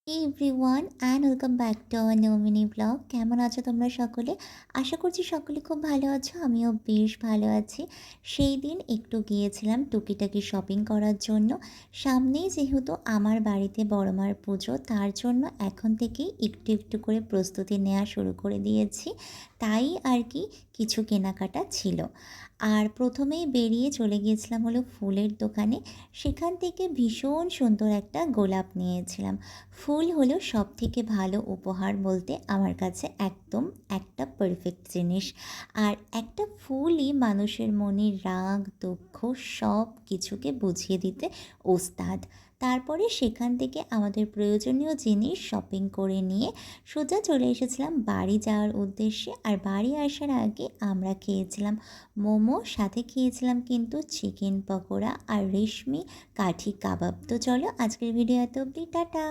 Hey everyone and welcome back to our new mini vlog. কেমন আছো তোমরা সকলে? আশা করছি সকলে খুব ভালো আছো। আমিও বেশ ভালো আছি। সেই দিন একটু গিয়েছিলাম টুকিটাকি শপিং করার জন্য। সামনেই যেহেতু আমার বাড়িতে বড়মার পুজো, তার জন্য এখন থেকেই একটু একটু করে প্রস্তুতি নেওয়া শুরু করে দিয়েছি। তাই আর কি কিছু কেনাকাটা ছিল। আর প্রথমেই বেরিয়ে চলে গিয়েছিলাম হলো ফুলের দোকানে। সেখান থেকে ভীষণ সুন্দর একটা গোলাপ নিয়েছিলাম। ফুল হলো সবথেকে ভালো উপহার বলতে আমার কাছে একদম একটা পারফেক্ট জিনিস। আর একটা ফুলই মানুষের মনের রাগ দুঃখ সব কিছুকে বুঝিয়ে দিতে ওস্তাদ। তারপরে সেখান থেকে আমাদের প্রয়োজনীয় জিনিস শপিং করে নিয়ে সোজা চলে এসেছিলাম বাড়ি যাওয়ার উদ্দেশ্যে। আর বাড়ি আসার আগে আমরা খেয়েছিলাম মোমো, সাথে খেয়েছিলাম কিন্তু চিকেন পকোড়া আর রেশমি কাঠি কাবাব। তো চলো আজকের ভিডিও এত অবধি, টাটা।